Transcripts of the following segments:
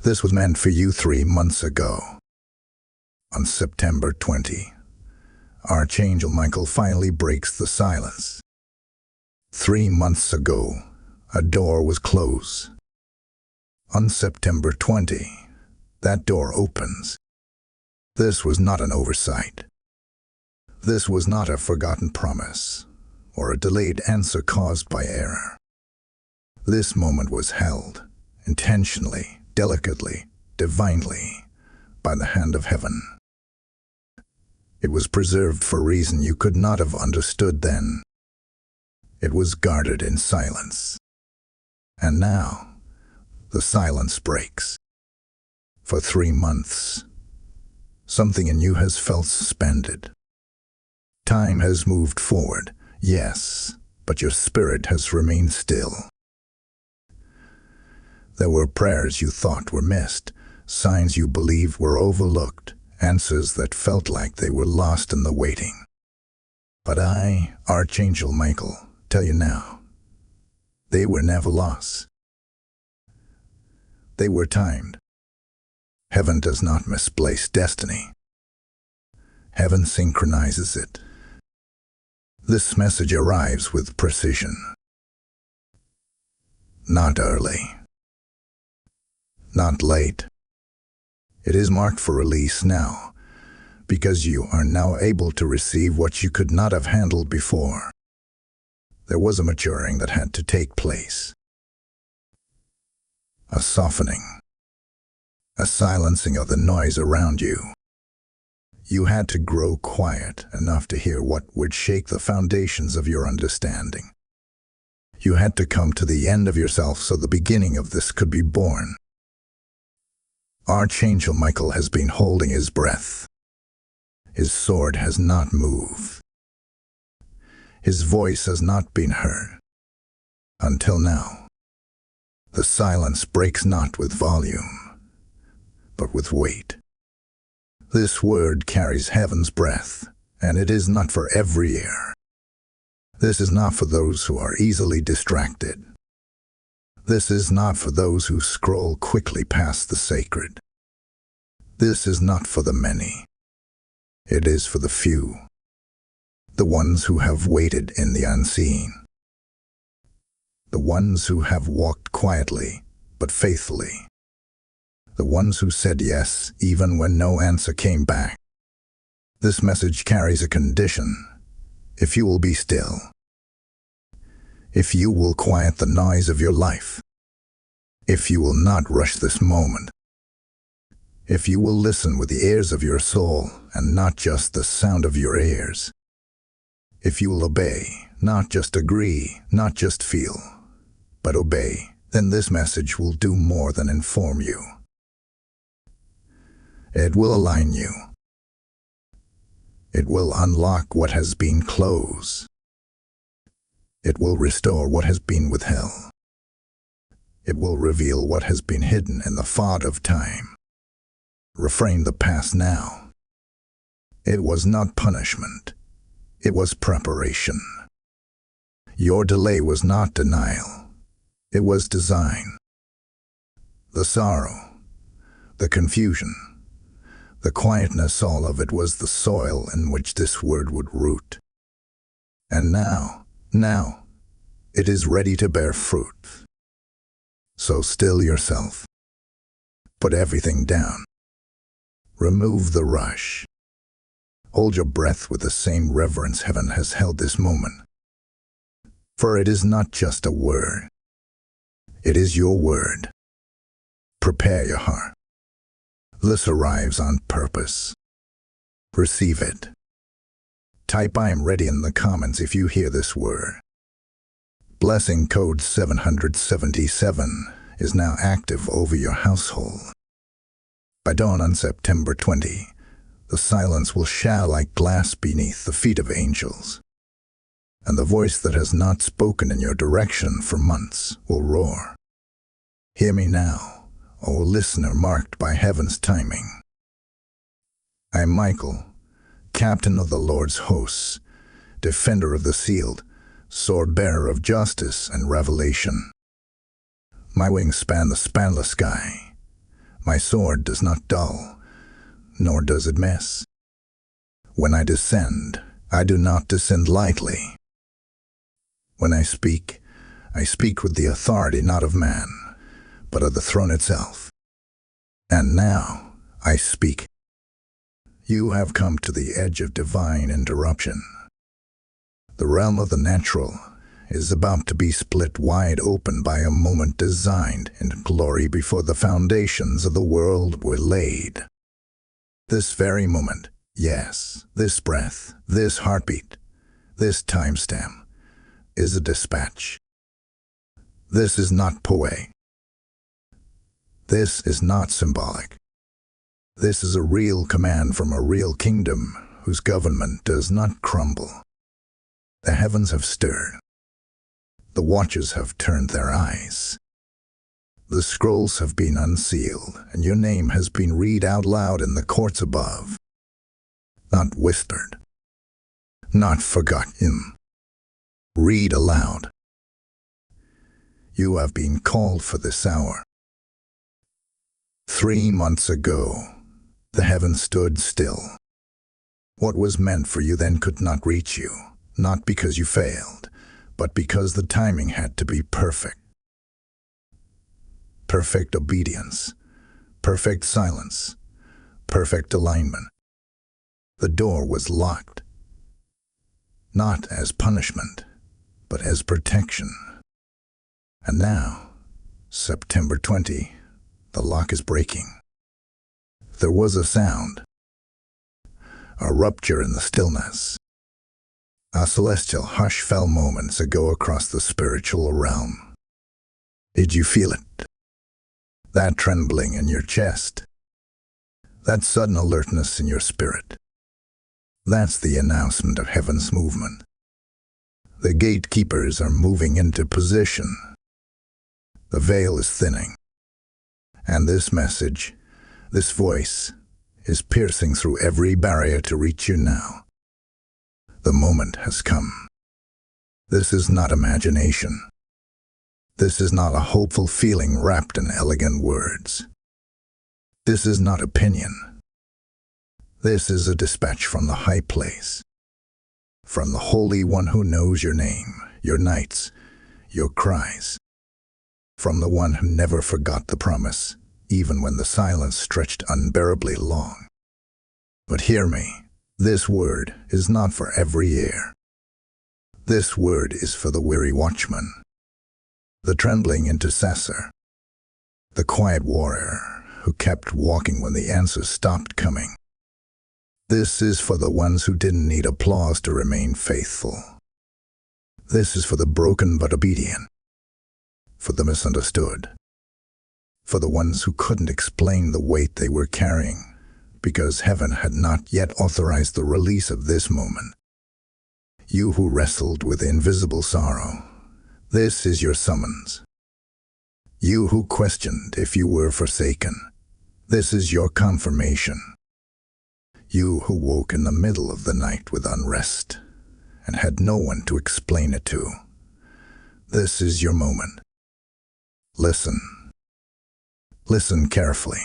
This was meant for you 3 months ago. On September 20, Archangel Michael finally breaks the silence. 3 months ago, a door was closed. On September 20, that door opens. This was not an oversight. This was not a forgotten promise or a delayed answer caused by error. This moment was held intentionally, delicately, divinely, by the hand of heaven. It was preserved for a reason you could not have understood then. It was guarded in silence. And now, the silence breaks. For 3 months, something in you has felt suspended. Time has moved forward, yes, but your spirit has remained still. There were prayers you thought were missed, signs you believed were overlooked, answers that felt like they were lost in the waiting. But I, Archangel Michael, tell you now, they were never lost. They were timed. Heaven does not misplace destiny. Heaven synchronizes it. This message arrives with precision. Not early. Not late. It is marked for release now, because you are now able to receive what you could not have handled before. There was a maturing that had to take place. A softening. A silencing of the noise around you. You had to grow quiet enough to hear what would shake the foundations of your understanding. You had to come to the end of yourself so the beginning of this could be born. Archangel Michael has been holding his breath. His sword has not moved. His voice has not been heard. Until now. The silence breaks not with volume, but with weight. This word carries heaven's breath, and it is not for every ear. This is not for those who are easily distracted. This is not for those who scroll quickly past the sacred. This is not for the many. It is for the few. The ones who have waited in the unseen. The ones who have walked quietly, but faithfully. The ones who said yes, even when no answer came back. This message carries a condition. If you will be still. If you will quiet the noise of your life. If you will not rush this moment. If you will listen with the ears of your soul and not just the sound of your ears. If you will obey, not just agree, not just feel, but obey, then this message will do more than inform you. It will align you. It will unlock what has been closed. It will restore what has been withheld. It will reveal what has been hidden in the fog of time. Reframe the past now. It was not punishment. It was preparation. Your delay was not denial. It was design. The sorrow, the confusion, the quietness, all of it was the soil in which this word would root. And now, it is ready to bear fruit. So still yourself. Put everything down. Remove the rush. Hold your breath with the same reverence heaven has held this moment. For it is not just a word. It is your word. Prepare your heart. This arrives on purpose. Receive it. Type "I am ready" in the comments if you hear this word. Blessing code 777 is now active over your household. By dawn on September 20, the silence will shatter like glass beneath the feet of angels. And the voice that has not spoken in your direction for months will roar. Hear me now, O listener marked by heaven's timing. I am Michael, captain of the Lord's hosts, defender of the sealed, sword-bearer of justice and revelation. My wings span the spanless sky. My sword does not dull, nor does it miss. When I descend, I do not descend lightly. When I speak with the authority not of man, but of the throne itself. And now I speak. You have come to the edge of divine interruption. The realm of the natural is about to be split wide open by a moment designed in glory before the foundations of the world were laid. This very moment, yes, this breath, this heartbeat, this timestamp, is a dispatch. This is not poetic. This is not symbolic. This is a real command from a real kingdom whose government does not crumble. The heavens have stirred. The watchers have turned their eyes. The scrolls have been unsealed, and your name has been read out loud in the courts above. Not whispered. Not forgotten. Read aloud. You have been called for this hour. 3 months ago, the heavens stood still. What was meant for you then could not reach you, not because you failed, but because the timing had to be perfect. Perfect obedience, perfect silence, perfect alignment. The door was locked, not as punishment, but as protection. And now, September 20, the lock is breaking. There was a sound, a rupture in the stillness. A celestial hush fell moments ago across the spiritual realm. Did you feel it? That trembling in your chest? That sudden alertness in your spirit? That's the announcement of heaven's movement. The gatekeepers are moving into position. The veil is thinning. And this message, this voice, is piercing through every barrier to reach you now. The moment has come. This is not imagination. This is not a hopeful feeling wrapped in elegant words. This is not opinion. This is a dispatch from the high place, from the Holy One who knows your name, your nights, your cries, from the one who never forgot the promise, even when the silence stretched unbearably long. But hear me. This word is not for every ear. This word is for the weary watchman, the trembling intercessor, the quiet warrior who kept walking when the answers stopped coming. This is for the ones who didn't need applause to remain faithful. This is for the broken but obedient, for the misunderstood, for the ones who couldn't explain the weight they were carrying, because heaven had not yet authorized the release of this moment. You who wrestled with invisible sorrow, this is your summons. You who questioned if you were forsaken, this is your confirmation. You who woke in the middle of the night with unrest and had no one to explain it to, this is your moment. Listen. Listen carefully.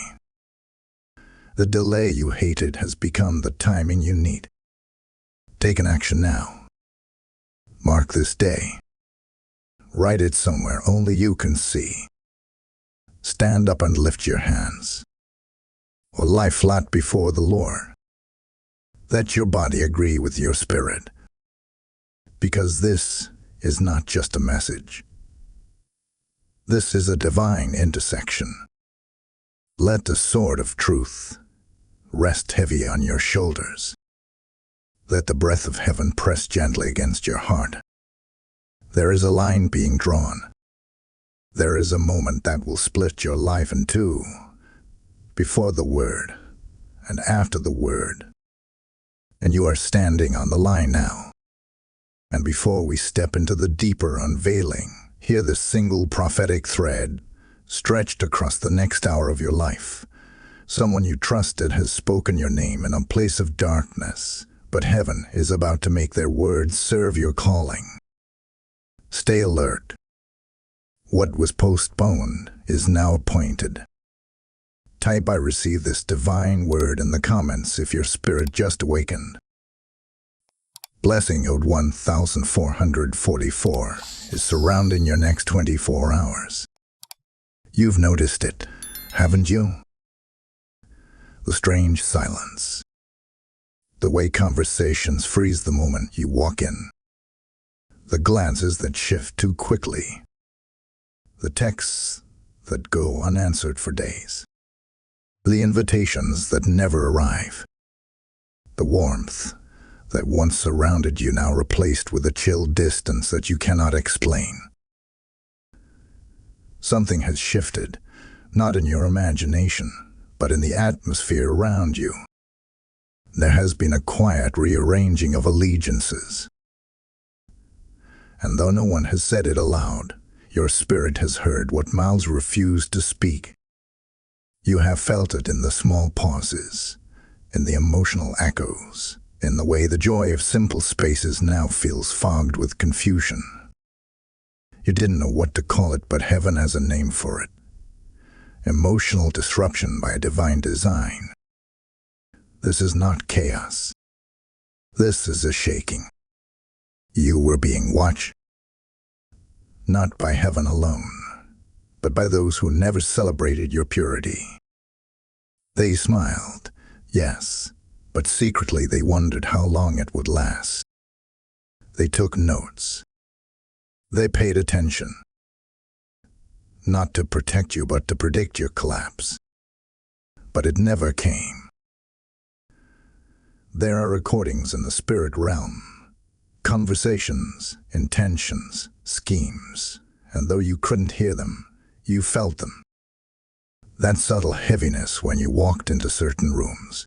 The delay you hated has become the timing you need. Take an action now. Mark this day. Write it somewhere only you can see. Stand up and lift your hands, or lie flat before the Lord. Let your body agree with your spirit, because this is not just a message. This is a divine intersection. Let the sword of truth rest heavy on your shoulders. Let the breath of heaven press gently against your heart. There is a line being drawn. There is a moment that will split your life in two, before the word and after the word. And you are standing on the line now. And before we step into the deeper unveiling, hear the single prophetic thread stretched across the next hour of your life. Someone you trusted has spoken your name in a place of darkness, but heaven is about to make their words serve your calling. Stay alert. What was postponed is now appointed. Type "I receive this divine word" in the comments if your spirit just awakened. Blessing code 1444 is surrounding your next 24 hours. You've noticed it, haven't you? The strange silence. The way conversations freeze the moment you walk in. The glances that shift too quickly. The texts that go unanswered for days. The invitations that never arrive. The warmth that once surrounded you now replaced with a chill distance that you cannot explain. Something has shifted, not in your imagination, but in the atmosphere around you. There has been a quiet rearranging of allegiances. And though no one has said it aloud, your spirit has heard what mouths refuse to speak. You have felt it in the small pauses, in the emotional echoes, in the way the joy of simple spaces now feels fogged with confusion. You didn't know what to call it, but heaven has a name for it. Emotional disruption by a divine design. This is not chaos. This is a shaking. You were being watched. Not by heaven alone, but by those who never celebrated your purity. They smiled, yes, but secretly they wondered how long it would last. They took notes. They paid attention. Not to protect you, but to predict your collapse. But it never came. There are recordings in the spirit realm. Conversations, intentions, schemes, and though you couldn't hear them, you felt them. That subtle heaviness when you walked into certain rooms.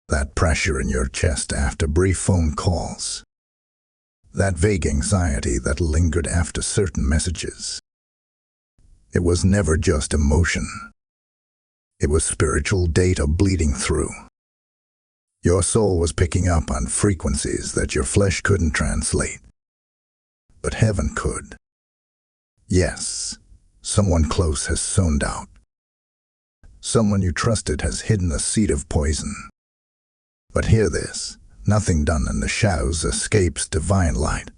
That pressure in your chest after brief phone calls. That vague anxiety that lingered after certain messages. It was never just emotion. It was spiritual data bleeding through. Your soul was picking up on frequencies that your flesh couldn't translate. But heaven could. Yes, someone close has zoned out. Someone you trusted has hidden a seed of poison. But hear this, nothing done in the shadows escapes divine light.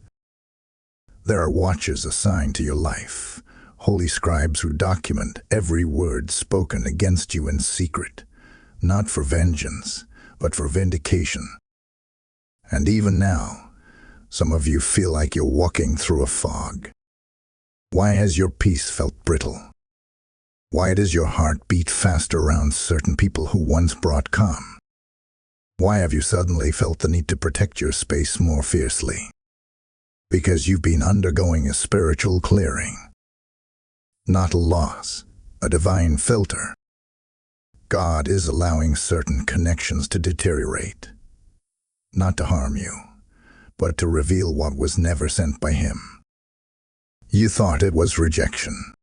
There are watchers assigned to your life, holy scribes who document every word spoken against you in secret, not for vengeance, but for vindication. And even now, some of you feel like you're walking through a fog. Why has your peace felt brittle? Why does your heart beat fast around certain people who once brought calm? Why have you suddenly felt the need to protect your space more fiercely? Because you've been undergoing a spiritual clearing. Not a loss, a divine filter. God is allowing certain connections to deteriorate. Not to harm you, but to reveal what was never sent by Him. You thought it was rejection,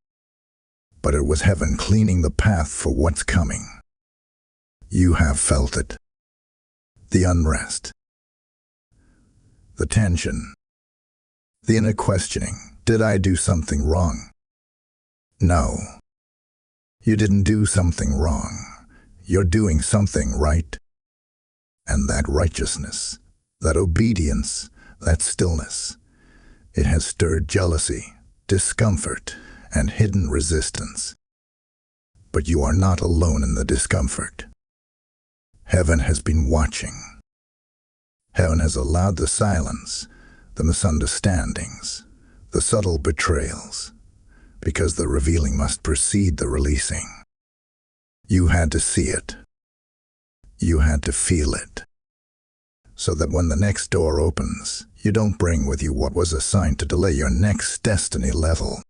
but it was heaven cleaning the path for what's coming. You have felt it. The unrest. The tension. The inner questioning. Did I do something wrong? No. You didn't do something wrong. You're doing something right. And that righteousness, that obedience, that stillness, it has stirred jealousy, discomfort, and hidden resistance. But you are not alone in the discomfort. Heaven has been watching. Heaven has allowed the silence, the misunderstandings, the subtle betrayals, because the revealing must precede the releasing. You had to see it. You had to feel it. So that when the next door opens, you don't bring with you what was assigned to delay your next destiny level.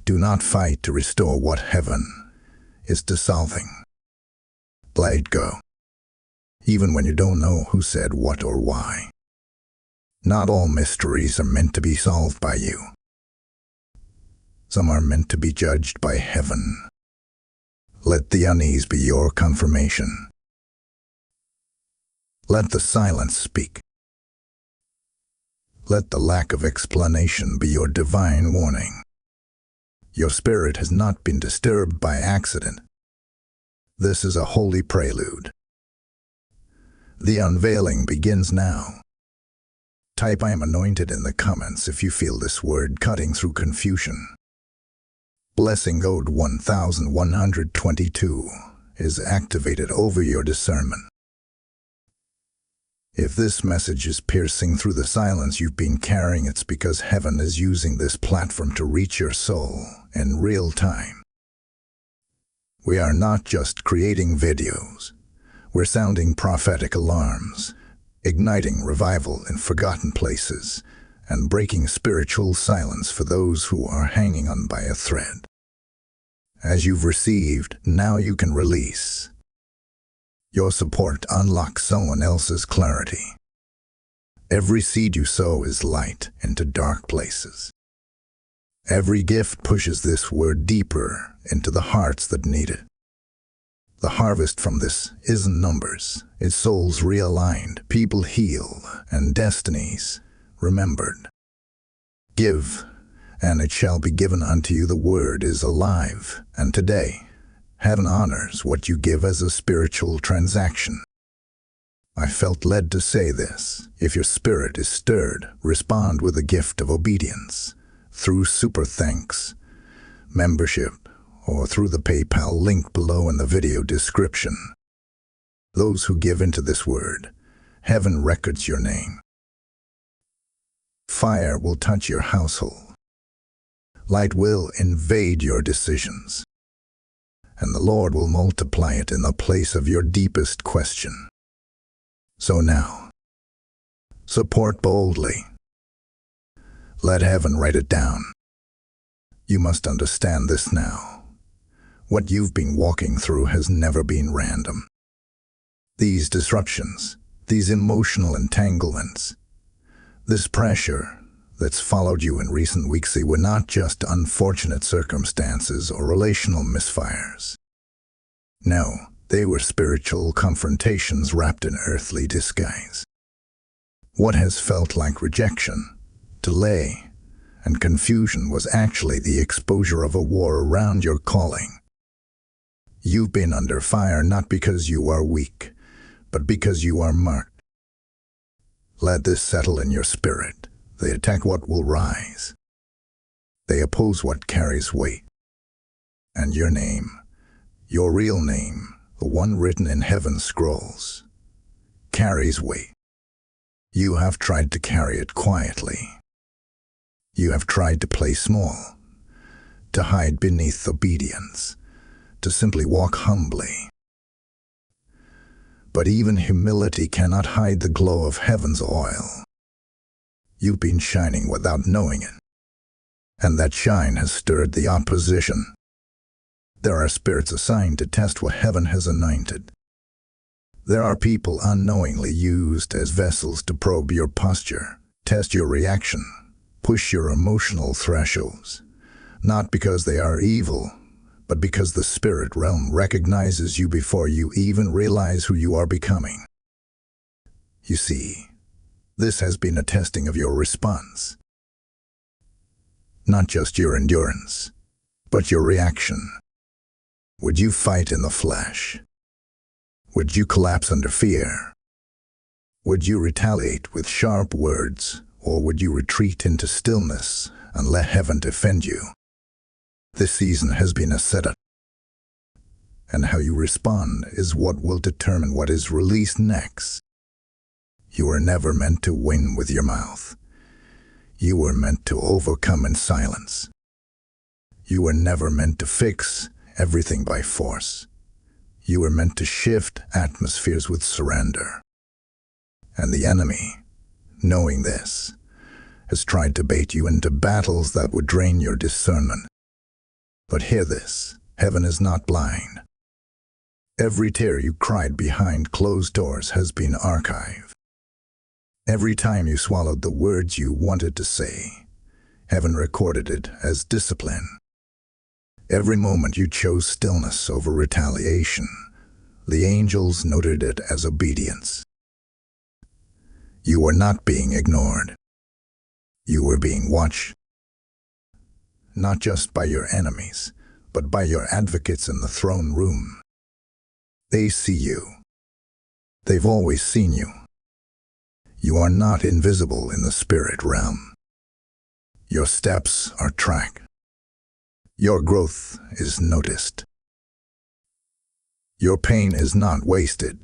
Do not fight to restore what heaven is dissolving. Let it go. Even when you don't know who said what or why. Not all mysteries are meant to be solved by you. Some are meant to be judged by heaven. Let the unease be your confirmation. Let the silence speak. Let the lack of explanation be your divine warning. Your spirit has not been disturbed by accident. This is a holy prelude. The unveiling begins now. Type "I am anointed" in the comments if you feel this word cutting through confusion. Blessing code 1122 is activated over your discernment. If this message is piercing through the silence you've been carrying, it's because heaven is using this platform to reach your soul in real time. We are not just creating videos. We're sounding prophetic alarms, igniting revival in forgotten places, and breaking spiritual silence for those who are hanging on by a thread. As you've received, now you can release. Your support unlocks someone else's clarity. Every seed you sow is light into dark places. Every gift pushes this word deeper into the hearts that need it. The harvest from this isn't numbers, it's souls realigned, people healed, and destinies remembered. Give, and it shall be given unto you. The word is alive, and today, heaven honors what you give as a spiritual transaction. I felt led to say this. If your spirit is stirred, respond with a gift of obedience through super thanks, membership, or through the PayPal link below in the video description. Those who give into this word, heaven records your name. Fire will touch your household. Light will invade your decisions. And the Lord will multiply it in the place of your deepest question. So now, support boldly. Let heaven write it down. You must understand this now. What you've been walking through has never been random. These disruptions, these emotional entanglements, this pressure that's followed you in recent weeks, they were not just unfortunate circumstances or relational misfires. No, they were spiritual confrontations wrapped in earthly disguise. What has felt like rejection, delay, and confusion was actually the exposure of a war around your calling. You've been under fire not because you are weak, but because you are marked. Let this settle in your spirit. They attack what will rise. They oppose what carries weight. And your name, your real name, the one written in heaven's scrolls, carries weight. You have tried to carry it quietly. You have tried to play small, to hide beneath obedience, to simply walk humbly. But even humility cannot hide the glow of heaven's oil. You've been shining without knowing it, and that shine has stirred the opposition. There are spirits assigned to test what heaven has anointed. There are people unknowingly used as vessels to probe your posture, test your reaction, push your emotional thresholds, not because they are evil, but because the spirit realm recognizes you before you even realize who you are becoming. You see, this has been a testing of your response. Not just your endurance, but your reaction. Would you fight in the flesh? Would you collapse under fear? Would you retaliate with sharp words, or would you retreat into stillness and let heaven defend you? This season has been a setup, and how you respond is what will determine what is released next. You were never meant to win with your mouth. You were meant to overcome in silence. You were never meant to fix everything by force. You were meant to shift atmospheres with surrender. And the enemy, knowing this, has tried to bait you into battles that would drain your discernment. But hear this, heaven is not blind. Every tear you cried behind closed doors has been archived. Every time you swallowed the words you wanted to say, heaven recorded it as discipline. Every moment you chose stillness over retaliation, the angels noted it as obedience. You were not being ignored. You were being watched. Not just by your enemies, but by your advocates in the throne room. They see you. They've always seen you. You are not invisible in the spirit realm. Your steps are tracked. Your growth is noticed. Your pain is not wasted.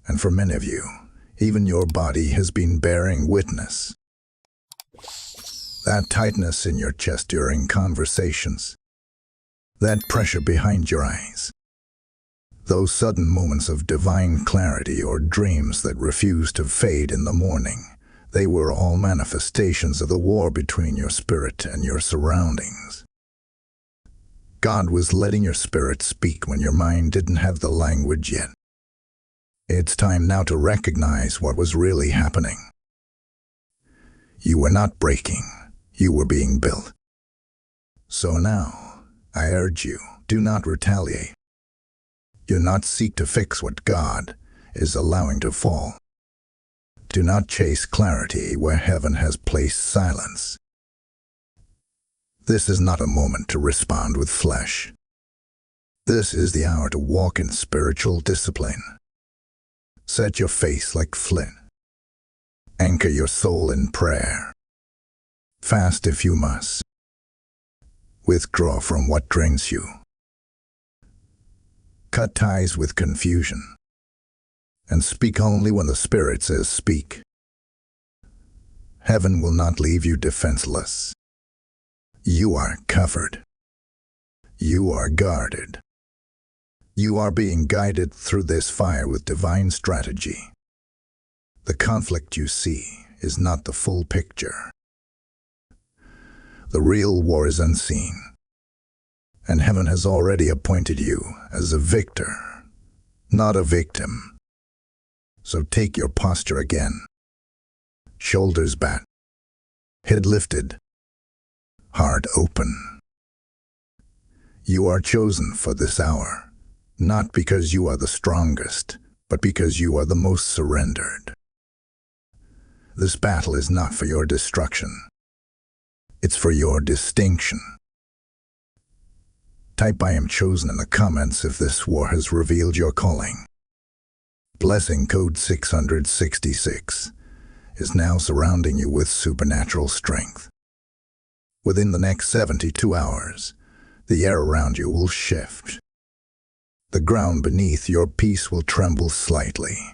And for many of you, even your body has been bearing witness. That tightness in your chest during conversations, that pressure behind your eyes, those sudden moments of divine clarity or dreams that refuse to fade in the morning, they were all manifestations of the war between your spirit and your surroundings. God was letting your spirit speak when your mind didn't have the language yet. It's time now to recognize what was really happening. You were not breaking, you were being built. So now, I urge you, do not retaliate. Do not seek to fix what God is allowing to fall. Do not chase clarity where heaven has placed silence. This is not a moment to respond with flesh. This is the hour to walk in spiritual discipline. Set your face like flint. Anchor your soul in prayer. Fast if you must. Withdraw from what drains you. Cut ties with confusion. And speak only when the Spirit says speak. Heaven will not leave you defenseless. You are covered. You are guarded. You are being guided through this fire with divine strategy. The conflict you see is not the full picture. The real war is unseen, and heaven has already appointed you as a victor, not a victim. So take your posture again. Shoulders back, head lifted, heart open. You are chosen for this hour, not because you are the strongest, but because you are the most surrendered. This battle is not for your destruction. It's for your distinction. Type "I am chosen" in the comments if this war has revealed your calling. Blessing code 666 is now surrounding you with supernatural strength. Within the next 72 hours, the air around you will shift. The ground beneath your peace will tremble slightly,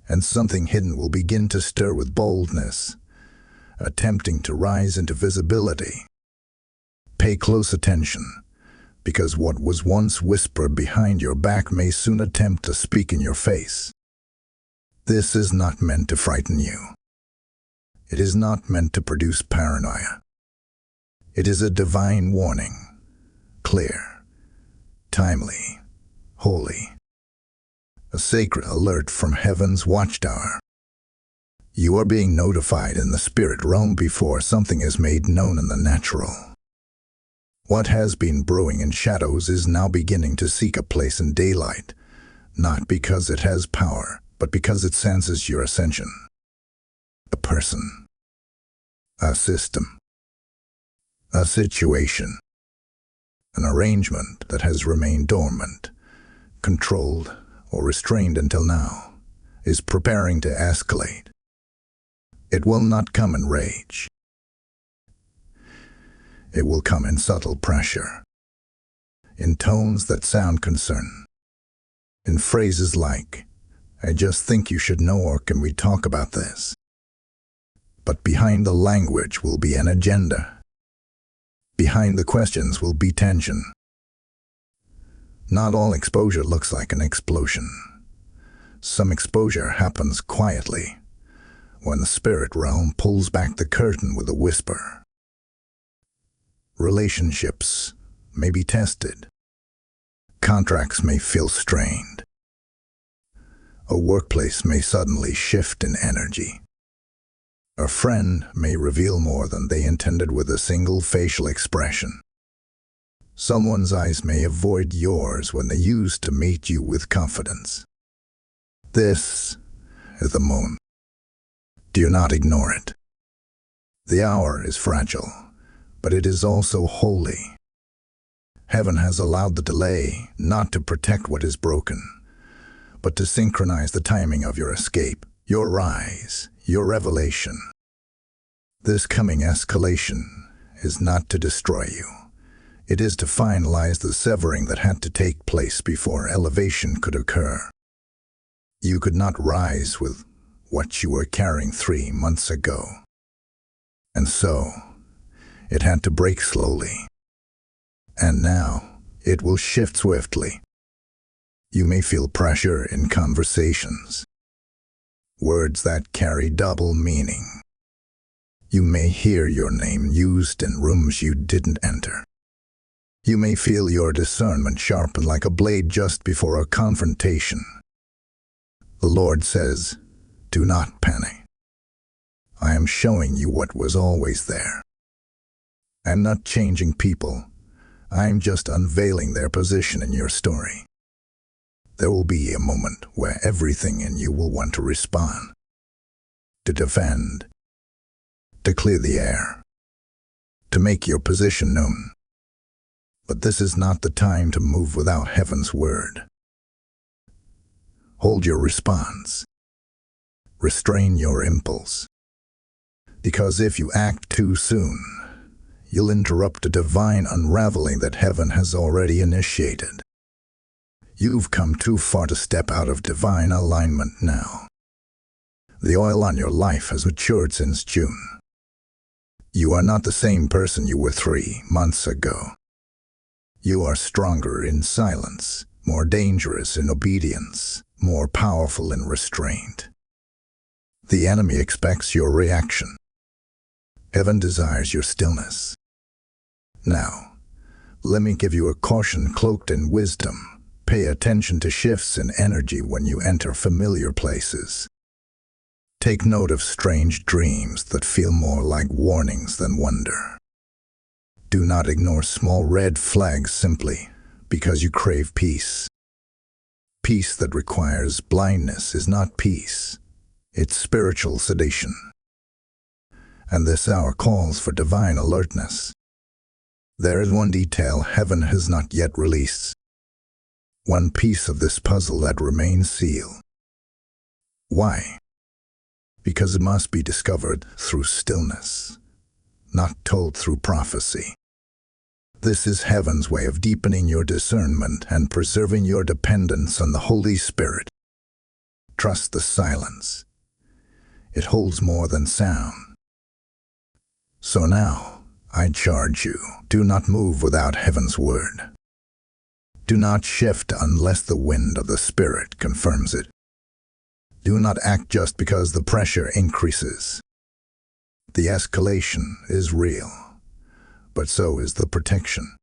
and something hidden will begin to stir with boldness, attempting to rise into visibility. Pay close attention, because what was once whispered behind your back may soon attempt to speak in your face. This is not meant to frighten you. It is not meant to produce paranoia. It is a divine warning, clear, timely, holy. A sacred alert from heaven's watchtower. You are being notified in the spirit realm before something is made known in the natural. What has been brewing in shadows is now beginning to seek a place in daylight, not because it has power, but because it senses your ascension. A person, a system, a situation, an arrangement that has remained dormant, controlled, or restrained until now, is preparing to escalate. It will not come in rage. It will come in subtle pressure, in tones that sound concern, in phrases like, "I just think you should know," or "Can we talk about this?" But behind the language will be an agenda. Behind the questions will be tension. Not all exposure looks like an explosion. Some exposure happens quietly, when the spirit realm pulls back the curtain with a whisper. Relationships may be tested. Contracts may feel strained. A workplace may suddenly shift in energy. A friend may reveal more than they intended with a single facial expression. Someone's eyes may avoid yours when they used to meet you with confidence. This is the moment. Do not ignore it. The hour is fragile, but it is also holy. Heaven has allowed the delay not to protect what is broken, but to synchronize the timing of your escape, your rise, your revelation. This coming escalation is not to destroy you. It is to finalize the severing that had to take place before elevation could occur. You could not rise with what you were carrying 3 months ago. And so, it had to break slowly. And now, it will shift swiftly. You may feel pressure in conversations, words that carry double meaning. You may hear your name used in rooms you didn't enter. You may feel your discernment sharpen like a blade just before a confrontation. The Lord says, do not panic. I am showing you what was always there. I'm not changing people. I'm just unveiling their position in your story. There will be a moment where everything in you will want to respond, to defend, to clear the air, to make your position known. But this is not the time to move without heaven's word. Hold your response. Restrain your impulse. Because if you act too soon, you'll interrupt a divine unraveling that heaven has already initiated. You've come too far to step out of divine alignment now. The oil on your life has matured since June. You are not the same person you were 3 months ago. You are stronger in silence, more dangerous in obedience, more powerful in restraint. The enemy expects your reaction. Heaven desires your stillness. Now, let me give you a caution cloaked in wisdom. Pay attention to shifts in energy when you enter familiar places. Take note of strange dreams that feel more like warnings than wonder. Do not ignore small red flags simply because you crave peace. Peace that requires blindness is not peace. It's spiritual sedation. And this hour calls for divine alertness. There is one detail heaven has not yet released. One piece of this puzzle that remains sealed. Why? Because it must be discovered through stillness, not told through prophecy. This is heaven's way of deepening your discernment and preserving your dependence on the Holy Spirit. Trust the silence. It holds more than sound. So now, I charge you, do not move without heaven's word. Do not shift unless the wind of the Spirit confirms it. Do not act just because the pressure increases. The escalation is real, but so is the protection.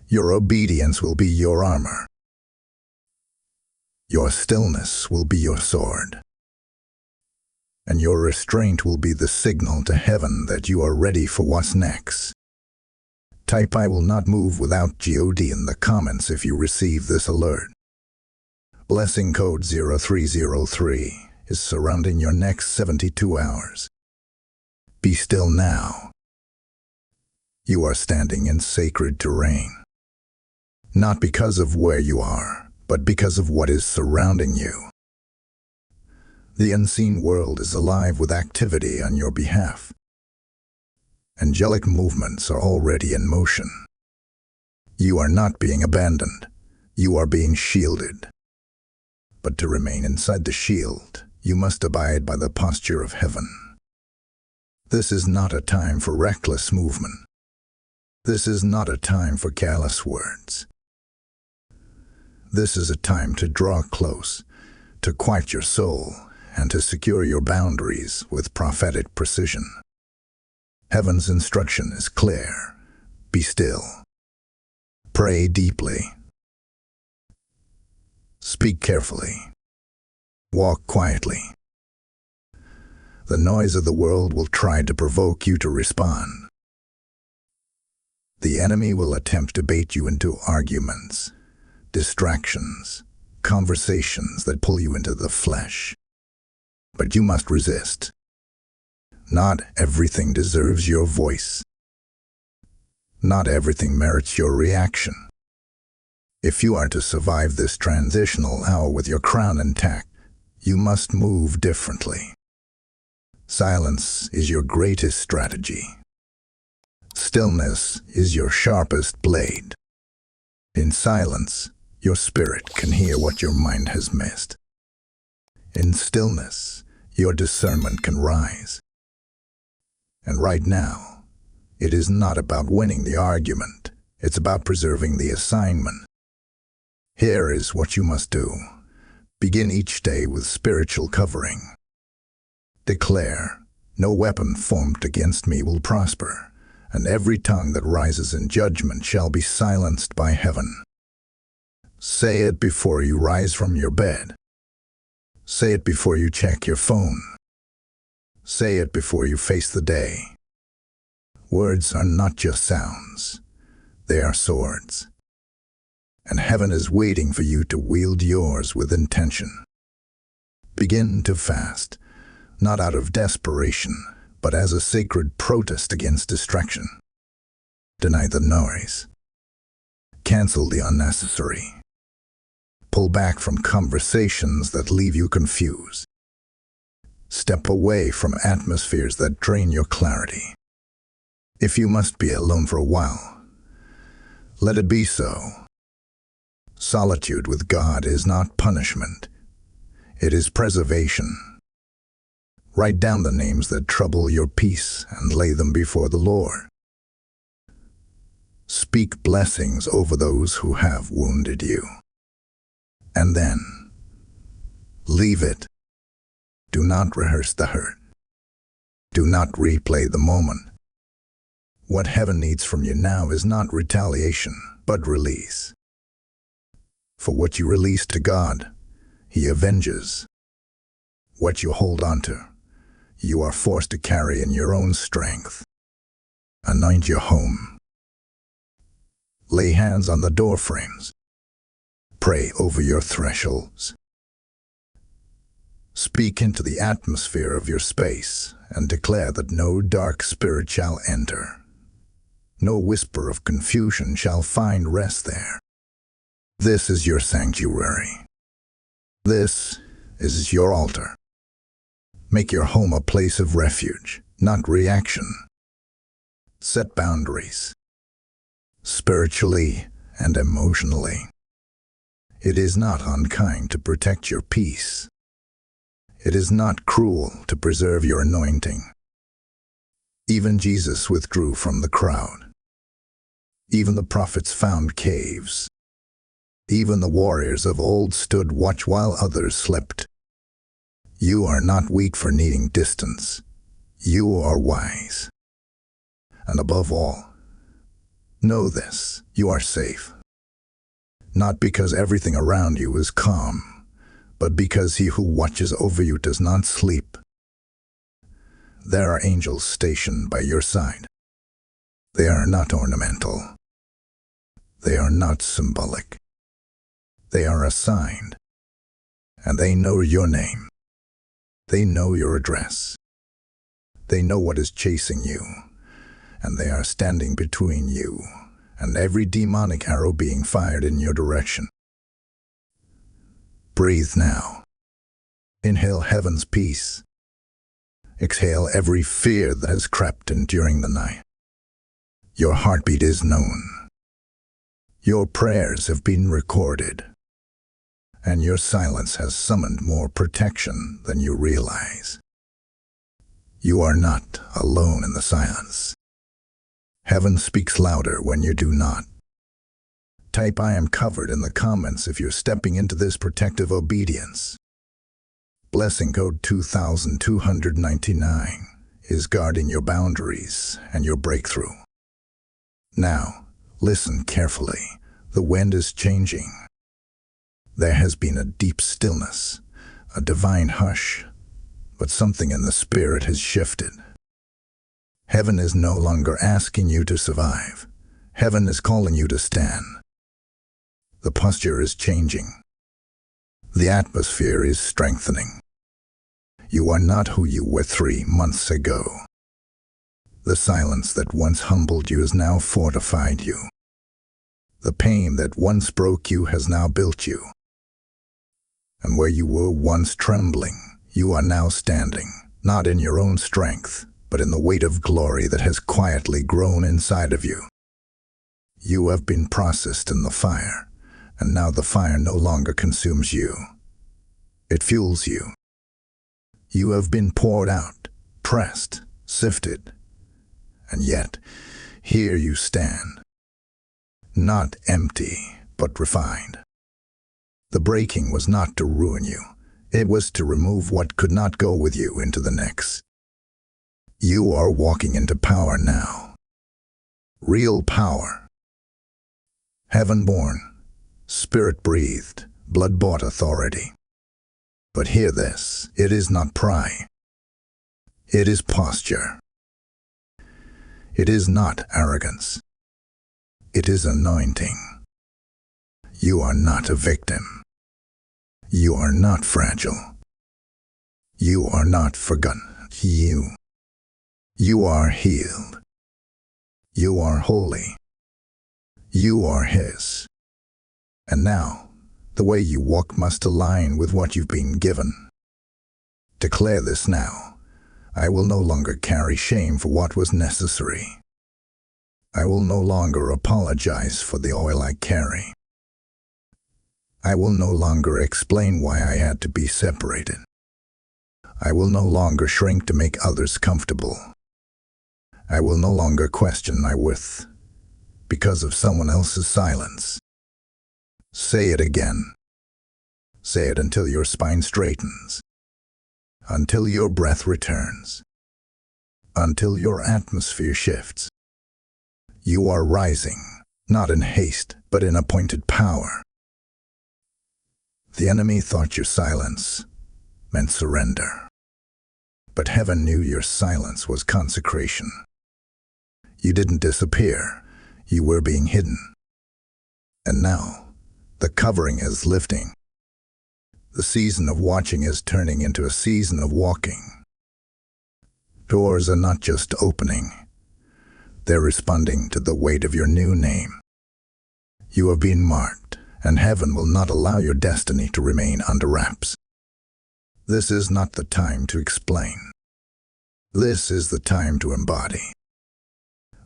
Your obedience will be your armor. Your stillness will be your sword. And your restraint will be the signal to heaven that you are ready for what's next. Type I will not move without God in the comments if you receive this alert. Blessing code 0303 is surrounding your next 72 hours. Be still now. You are standing in sacred terrain. Not because of where you are, but because of what is surrounding you. The unseen world is alive with activity on your behalf. Angelic movements are already in motion. You are not being abandoned. You are being shielded. But to remain inside the shield, you must abide by the posture of heaven. This is not a time for reckless movement. This is not a time for careless words. This is a time to draw close, to quiet your soul, and to secure your boundaries with prophetic precision. Heaven's instruction is clear. Be still. Pray deeply. Speak carefully. Walk quietly. The noise of the world will try to provoke you to respond. The enemy will attempt to bait you into arguments, distractions, conversations that pull you into the flesh. But you must resist. Not everything deserves your voice. Not everything merits your reaction. If you are to survive this transitional hour with your crown intact, you must move differently. Silence is your greatest strategy. Stillness is your sharpest blade. In silence, your spirit can hear what your mind has missed. In stillness, your discernment can rise. And right now, it is not about winning the argument. It's about preserving the assignment. Here is what you must do. Begin each day with spiritual covering. Declare, "No weapon formed against me will prosper, and every tongue that rises in judgment shall be silenced by heaven." Say it before you rise from your bed. Say it before you check your phone. Say it before you face the day. Words are not just sounds. They are swords. And heaven is waiting for you to wield yours with intention. Begin to fast, not out of desperation, but as a sacred protest against distraction. Deny the noise. Cancel the unnecessary. Pull back from conversations that leave you confused. Step away from atmospheres that drain your clarity. If you must be alone for a while, let it be so. Solitude with God is not punishment. It is preservation. Write down the names that trouble your peace and lay them before the Lord. Speak blessings over those who have wounded you. And then, leave it. Do not rehearse the hurt. Do not replay the moment. What heaven needs from you now is not retaliation, but release. For what you release to God, He avenges. What you hold on to, you are forced to carry in your own strength. Anoint your home. Lay hands on the doorframes. Pray over your thresholds. Speak into the atmosphere of your space and declare that no dark spirit shall enter. No whisper of confusion shall find rest there. This is your sanctuary. This is your altar. Make your home a place of refuge, not reaction. Set boundaries, spiritually and emotionally. It is not unkind to protect your peace. It is not cruel to preserve your anointing. Even Jesus withdrew from the crowd. Even the prophets found caves. Even the warriors of old stood watch while others slept. You are not weak for needing distance. You are wise. And above all, know this, you are safe. Not because everything around you is calm, but because He who watches over you does not sleep. There are angels stationed by your side. They are not ornamental. They are not symbolic. They are assigned, and they know your name. They know your address. They know what is chasing you, and they are standing between you and every demonic arrow being fired in your direction. Breathe now. Inhale heaven's peace. Exhale every fear that has crept in during the night. Your heartbeat is known. Your prayers have been recorded. And your silence has summoned more protection than you realize. You are not alone in the silence. Heaven speaks louder when you do not. Type "I am covered" in the comments if you're stepping into this protective obedience. Blessing code 2299 is guarding your boundaries and your breakthrough. Now, listen carefully. The wind is changing. There has been a deep stillness, a divine hush, but something in the spirit has shifted. Heaven is no longer asking you to survive. Heaven is calling you to stand. The posture is changing. The atmosphere is strengthening. You are not who you were 3 months ago. The silence that once humbled you has now fortified you. The pain that once broke you has now built you. And where you were once trembling, you are now standing, not in your own strength, but in the weight of glory that has quietly grown inside of you. You have been processed in the fire, and now the fire no longer consumes you. It fuels you. You have been poured out, pressed, sifted, and yet here you stand, not empty, but refined. The breaking was not to ruin you. It was to remove what could not go with you into the next. You are walking into power now. Real power. Heaven-born, spirit-breathed, blood-bought authority. But hear this, it is not pride. It is posture. It is not arrogance. It is anointing. You are not a victim. You are not fragile. You are not forgotten. You are healed. You are holy. You are His. And now, the way you walk must align with what you've been given. Declare this now. I will no longer carry shame for what was necessary. I will no longer apologize for the oil I carry. I will no longer explain why I had to be separated. I will no longer shrink to make others comfortable. I will no longer question my worth because of someone else's silence. Say it again. Say it until your spine straightens, until your breath returns, until your atmosphere shifts. You are rising, not in haste, but in appointed power. The enemy thought your silence meant surrender. But heaven knew your silence was consecration. You didn't disappear. You were being hidden. And now, the covering is lifting. The season of watching is turning into a season of walking. Doors are not just opening. They're responding to the weight of your new name. You have been marked, and heaven will not allow your destiny to remain under wraps. This is not the time to explain. This is the time to embody.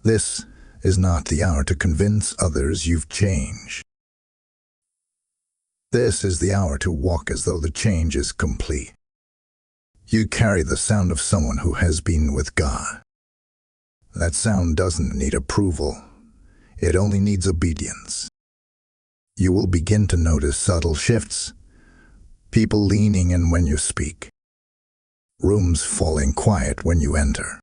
This is not the hour to convince others you've changed. This is the hour to walk as though the change is complete. You carry the sound of someone who has been with God. That sound doesn't need approval. It only needs obedience. You will begin to notice subtle shifts. People leaning in when you speak. Rooms falling quiet when you enter.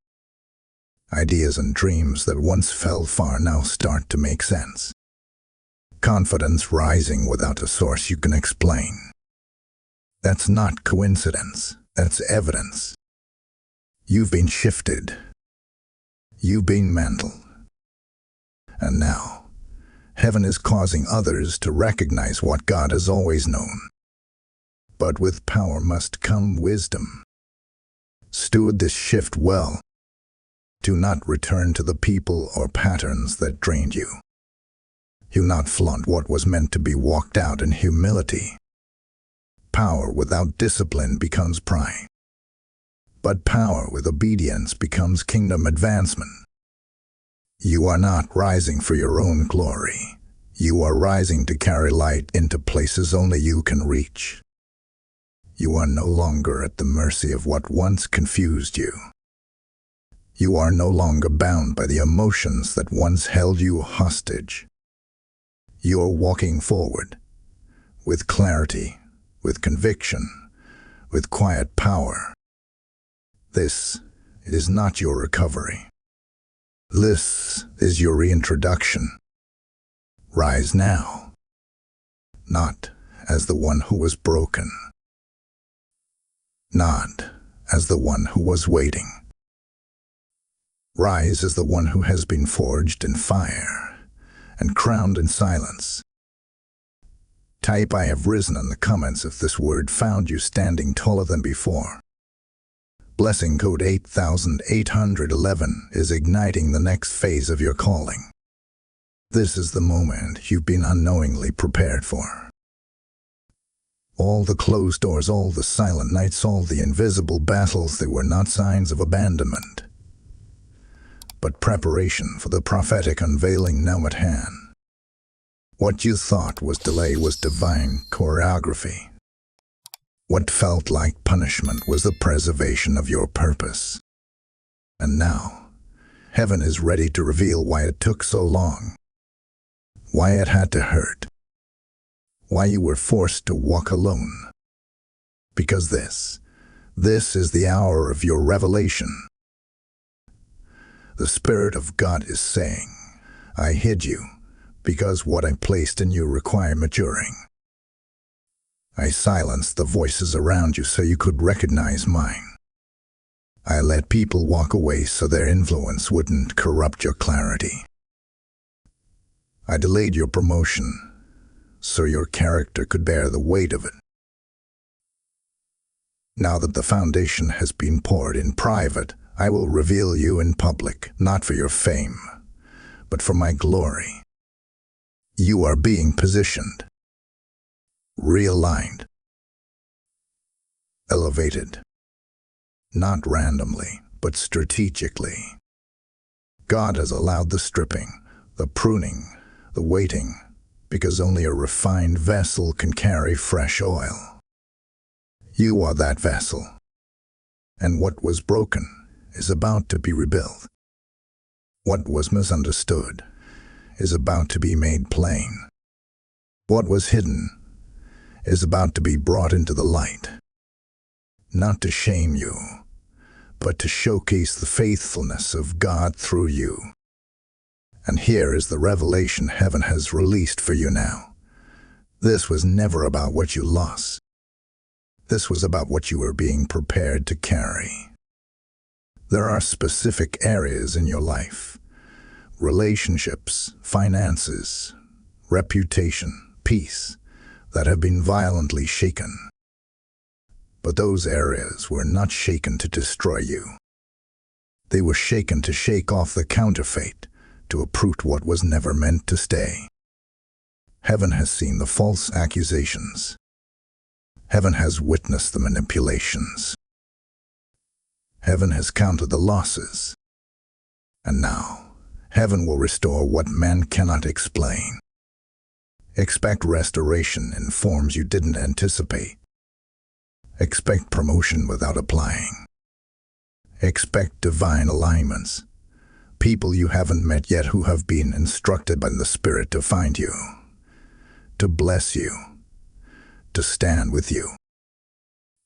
Ideas and dreams that once fell far now start to make sense. Confidence rising without a source you can explain. That's not coincidence, that's evidence. You've been shifted. You've been mantled. And now, heaven is causing others to recognize what God has always known. But with power must come wisdom. Steward this shift well. Do not return to the people or patterns that drained you. Do not flaunt what was meant to be walked out in humility. Power without discipline becomes pride. But power with obedience becomes kingdom advancement. You are not rising for your own glory. You are rising to carry light into places only you can reach. You are no longer at the mercy of what once confused you. You are no longer bound by the emotions that once held you hostage. You are walking forward, with clarity, with conviction, with quiet power. This is not your recovery. This is your reintroduction. Rise now, not as the one who was broken, not as the one who was waiting. Rise as the one who has been forged in fire and crowned in silence. Type "I have risen" in the comments if this word found you standing taller than before. Blessing code 8811 is igniting the next phase of your calling. This is the moment you've been unknowingly prepared for. All the closed doors, all the silent nights, all the invisible battles, they were not signs of abandonment, but preparation for the prophetic unveiling now at hand. What you thought was delay was divine choreography. What felt like punishment was the preservation of your purpose. And now, heaven is ready to reveal why it took so long, why it had to hurt, why you were forced to walk alone. Because this is the hour of your revelation. The Spirit of God is saying, I hid you, because what I placed in you required maturing. I silenced the voices around you so you could recognize mine. I let people walk away so their influence wouldn't corrupt your clarity. I delayed your promotion so your character could bear the weight of it. Now that the foundation has been poured in private, I will reveal you in public, not for your fame, but for my glory. You are being positioned, realigned, elevated, not randomly, but strategically. God has allowed the stripping, the pruning, the waiting, because only a refined vessel can carry fresh oil. You are that vessel, and what was broken is about to be rebuilt. What was misunderstood is about to be made plain. What was hidden is about to be brought into the light. Not to shame you, but to showcase the faithfulness of God through you. And here is the revelation heaven has released for you now. This was never about what you lost. This was about what you were being prepared to carry. There are specific areas in your life, relationships, finances, reputation, peace, that have been violently shaken. But those areas were not shaken to destroy you. They were shaken to shake off the counterfeit, to uproot what was never meant to stay. Heaven has seen the false accusations. Heaven has witnessed the manipulations. Heaven has counted the losses. And now, heaven will restore what man cannot explain. Expect restoration in forms you didn't anticipate. Expect promotion without applying. Expect divine alignments. People you haven't met yet who have been instructed by the Spirit to find you, to bless you, to stand with you.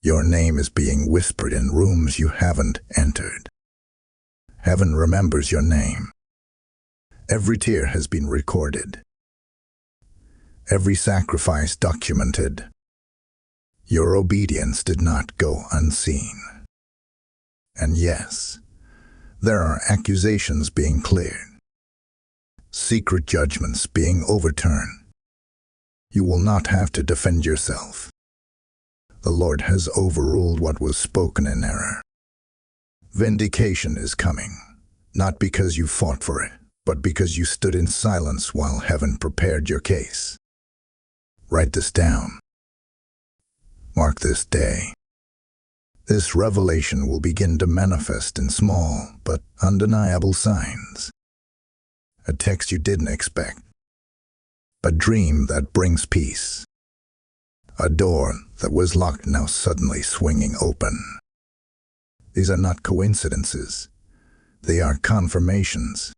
Your name is being whispered in rooms you haven't entered. Heaven remembers your name. Every tear has been recorded. Every sacrifice documented. Your obedience did not go unseen. And yes, there are accusations being cleared, secret judgments being overturned. You will not have to defend yourself. The Lord has overruled what was spoken in error. Vindication is coming, not because you fought for it, but because you stood in silence while heaven prepared your case. Write this down. Mark this day. This revelation will begin to manifest in small but undeniable signs. A text you didn't expect. A dream that brings peace. A door that was locked now suddenly swinging open. These are not coincidences. They are confirmations.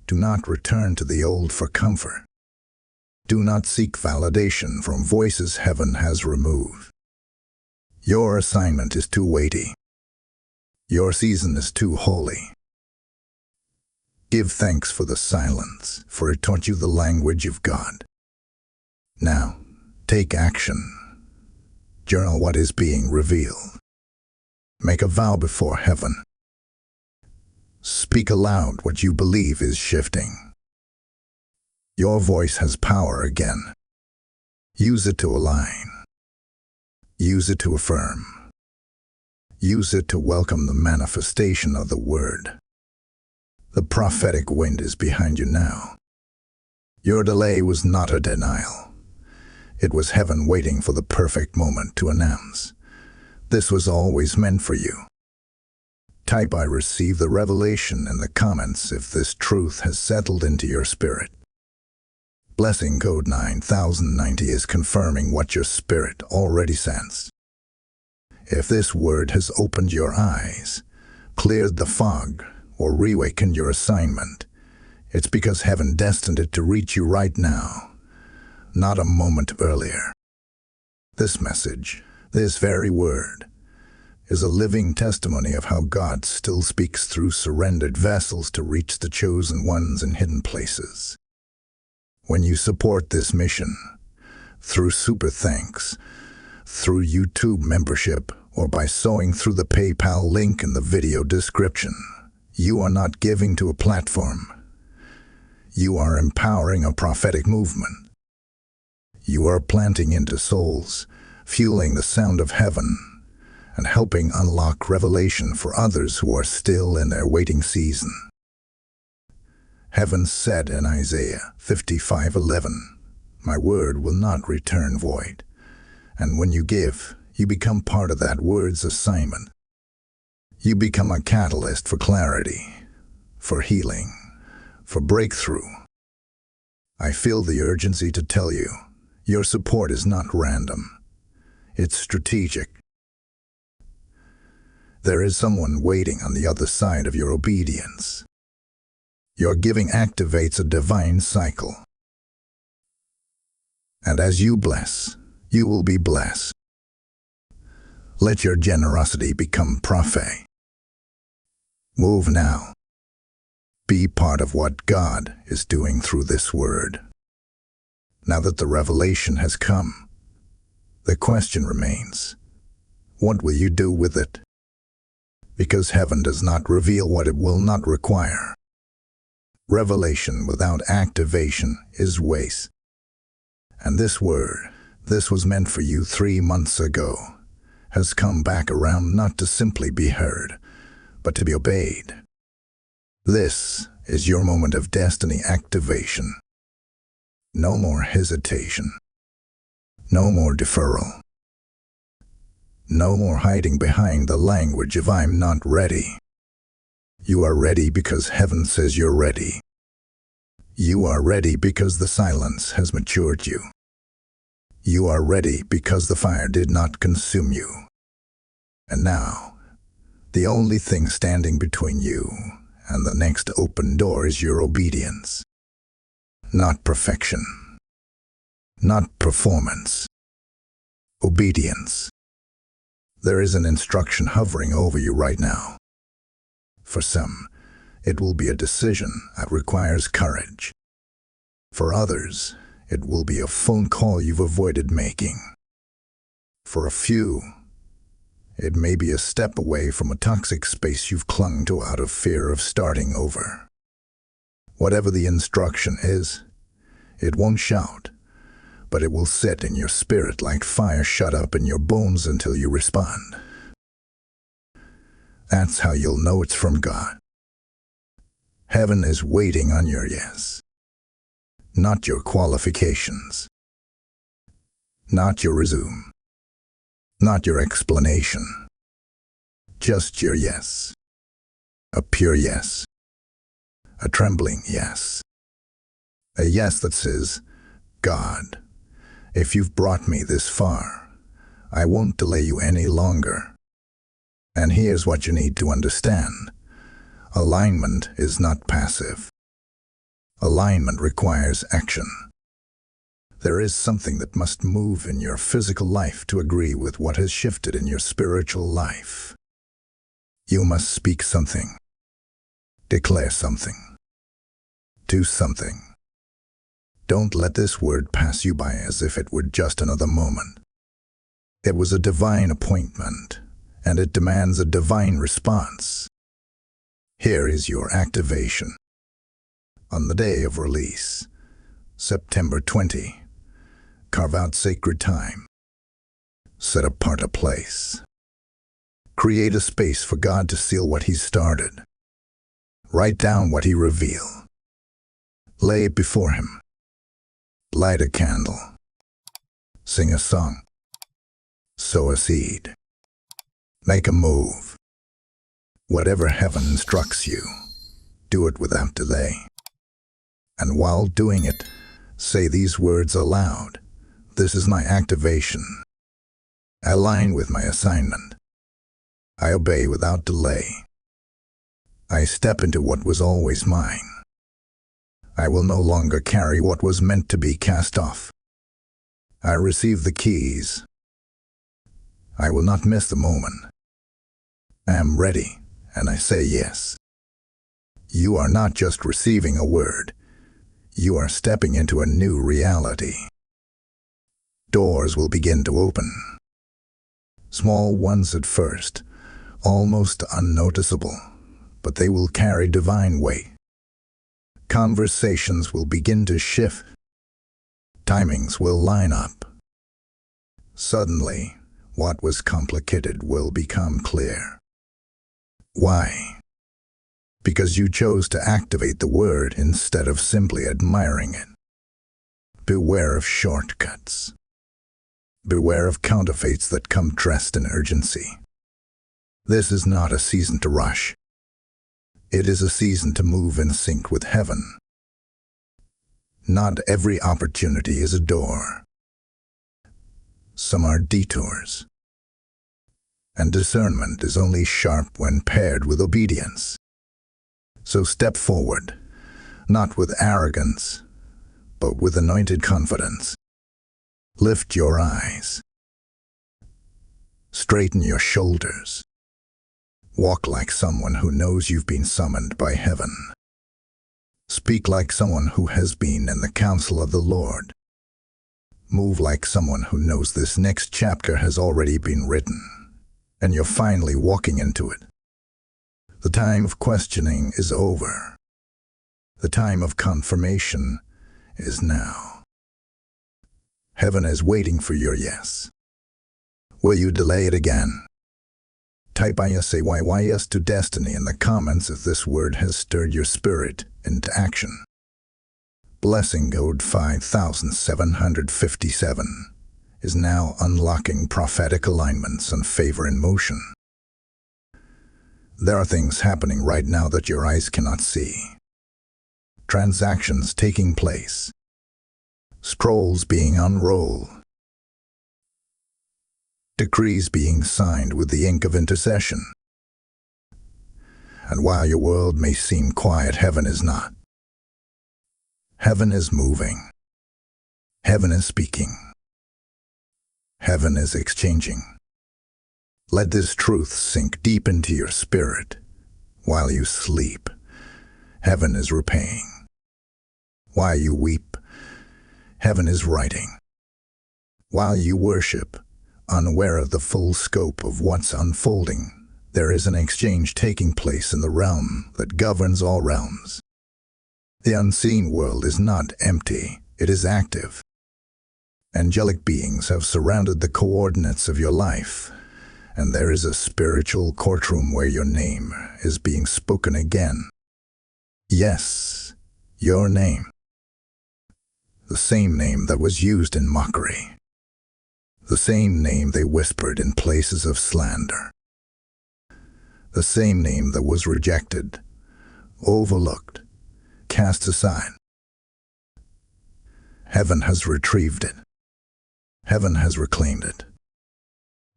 Do not return to the old for comfort. Do not seek validation from voices heaven has removed. Your assignment is too weighty. Your season is too holy. Give thanks for the silence, for it taught you the language of God. Now, take action. Journal what is being revealed. Make a vow before heaven. Speak aloud what you believe is shifting. Your voice has power again. Use it to align. Use it to affirm. Use it to welcome the manifestation of the word. The prophetic wind is behind you now. Your delay was not a denial. It was heaven waiting for the perfect moment to announce, "This was always meant for you." Type "I receive the revelation" in the comments if this truth has settled into your spirit. Blessing code 9090 is confirming what your spirit already sensed. If this word has opened your eyes, cleared the fog, or reawakened your assignment, it's because heaven destined it to reach you right now, not a moment earlier. This message, this very word, is a living testimony of how God still speaks through surrendered vessels to reach the chosen ones in hidden places. When you support this mission, through super thanks, through YouTube membership, or by sewing through the PayPal link in the video description, you are not giving to a platform. You are empowering a prophetic movement. You are planting into souls, fueling the sound of heaven, and helping unlock revelation for others who are still in their waiting season. Heaven said in Isaiah 55:11, "My word will not return void." And when you give, you become part of that word's assignment. You become a catalyst for clarity, for healing, for breakthrough. I feel the urgency to tell you, your support is not random. It's strategic. There is someone waiting on the other side of your obedience. Your giving activates a divine cycle. And as you bless, you will be blessed. Let your generosity become prophet. Move now. Be part of what God is doing through this word. Now that the revelation has come, the question remains, what will you do with it? Because heaven does not reveal what it will not require. Revelation without activation is waste. And this word, this was meant for you 3 months ago, has come back around not to simply be heard, but to be obeyed. This is your moment of destiny activation. No more hesitation. No more deferral. No more hiding behind the language of "I'm not ready." You are ready because heaven says you're ready. You are ready because the silence has matured you. You are ready because the fire did not consume you. And now, the only thing standing between you and the next open door is your obedience. Not perfection. Not performance. Obedience. There is an instruction hovering over you right now. For some, it will be a decision that requires courage. For others, it will be a phone call you've avoided making. For a few, it may be a step away from a toxic space you've clung to out of fear of starting over. Whatever the instruction is, it won't shout, but it will sit in your spirit like fire shut up in your bones until you respond. That's how you'll know it's from God. Heaven is waiting on your yes. Not your qualifications. Not your resume. Not your explanation. Just your yes. A pure yes. A trembling yes. A yes that says, "God, if you've brought me this far, I won't delay you any longer." And here's what you need to understand. Alignment is not passive. Alignment requires action. There is something that must move in your physical life to agree with what has shifted in your spiritual life. You must speak something. Declare something. Do something. Don't let this word pass you by as if it were just another moment. It was a divine appointment, and it demands a divine response. Here is your activation. On the day of release, September 20, carve out sacred time. Set apart a place. Create a space for God to seal what He started. Write down what He revealed. Lay it before Him. Light a candle. Sing a song. Sow a seed. Make a move. Whatever heaven instructs you, do it without delay. And while doing it, say these words aloud. This is my activation. I align with my assignment. I obey without delay. I step into what was always mine. I will no longer carry what was meant to be cast off. I receive the keys. I will not miss the moment. I am ready, and I say yes. You are not just receiving a word. You are stepping into a new reality. Doors will begin to open. Small ones at first, almost unnoticeable, but they will carry divine weight. Conversations will begin to shift. Timings will line up. Suddenly, what was complicated will become clear. Why? Because you chose to activate the word instead of simply admiring it. Beware of shortcuts. Beware of counterfeits that come dressed in urgency. This is not a season to rush. It is a season to move in sync with heaven. Not every opportunity is a door. Some are detours. And discernment is only sharp when paired with obedience. So step forward, not with arrogance, but with anointed confidence. Lift your eyes. Straighten your shoulders. Walk like someone who knows you've been summoned by heaven. Speak like someone who has been in the counsel of the Lord. Move like someone who knows this next chapter has already been written, and you're finally walking into it. The time of questioning is over. The time of confirmation is now. Heaven is waiting for your yes. Will you delay it again? Type yes to destiny in the comments if this word has stirred your spirit into action. Blessing code 5757 is now unlocking prophetic alignments and favor in motion. There are things happening right now that your eyes cannot see. Transactions taking place. Scrolls being unrolled. Decrees being signed with the ink of intercession. And while your world may seem quiet, heaven is not. Heaven is moving. Heaven is speaking. Heaven is exchanging. Let this truth sink deep into your spirit. While you sleep, heaven is repaying. While you weep, heaven is writing. While you worship, unaware of the full scope of what's unfolding, there is an exchange taking place in the realm that governs all realms. The unseen world is not empty, it is active. Angelic beings have surrounded the coordinates of your life, and there is a spiritual courtroom where your name is being spoken again. Yes, your name. The same name that was used in mockery. The same name they whispered in places of slander. The same name that was rejected, overlooked, cast aside. Heaven has retrieved it. Heaven has reclaimed it.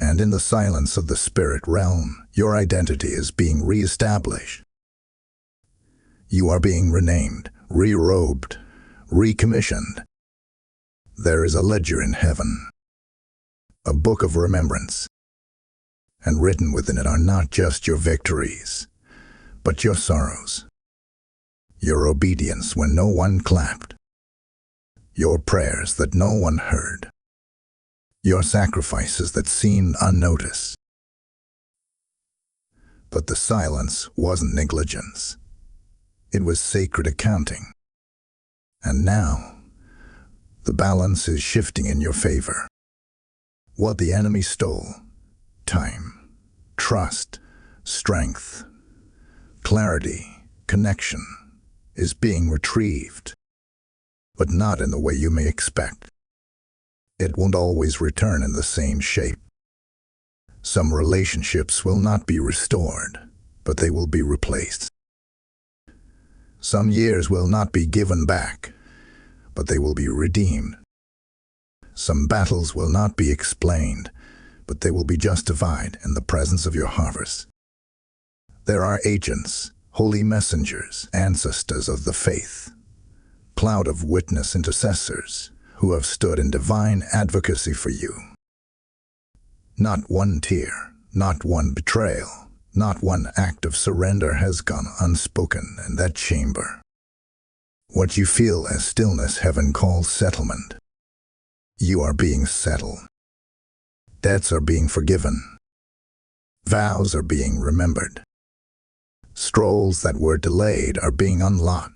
And in the silence of the spirit realm, your identity is being reestablished. You are being renamed, re-robed, recommissioned. There is a ledger in heaven. A book of remembrance. And written within it are not just your victories, but your sorrows. Your obedience when no one clapped. Your prayers that no one heard. Your sacrifices that seemed unnoticed. But the silence wasn't negligence. It was sacred accounting. And now, the balance is shifting in your favor. What the enemy stole, time, trust, strength, clarity, connection is being retrieved, but not in the way you may expect. It won't always return in the same shape. Some relationships will not be restored, but they will be replaced. Some years will not be given back, but they will be redeemed. Some battles will not be explained, but they will be justified in the presence of your harvest. There are agents, holy messengers, ancestors of the faith, cloud of witness intercessors who have stood in divine advocacy for you. Not one tear, not one betrayal, not one act of surrender has gone unspoken in that chamber. What you feel as stillness, heaven calls settlement. You are being settled. Debts are being forgiven. Vows are being remembered. Scrolls that were delayed are being unlocked.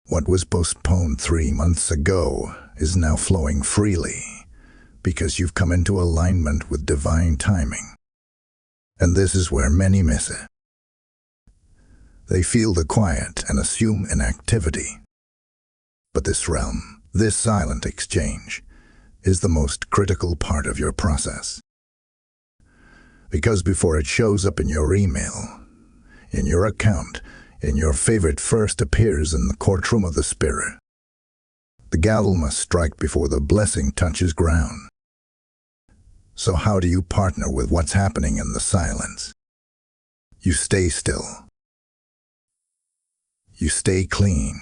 What was postponed 3 months ago is now flowing freely because you've come into alignment with divine timing. And this is where many miss it. They feel the quiet and assume inactivity. But this realm, this silent exchange, is the most critical part of your process. Because before it shows up in your email, in your account, in your favorite first appears in the courtroom of the Spirit, the gavel must strike before the blessing touches ground. So how do you partner with what's happening in the silence? You stay still. You stay clean.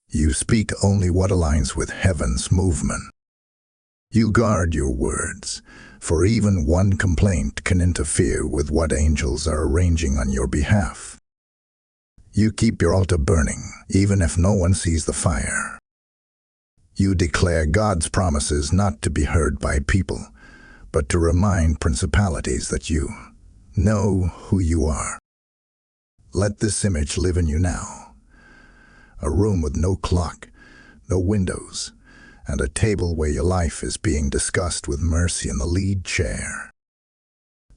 You speak only what aligns with heaven's movement. You guard your words, for even one complaint can interfere with what angels are arranging on your behalf. You keep your altar burning, even if no one sees the fire. You declare God's promises not to be heard by people, but to remind principalities that you know who you are. Let this image live in you now. A room with no clock, no windows, and a table where your life is being discussed with mercy in the lead chair.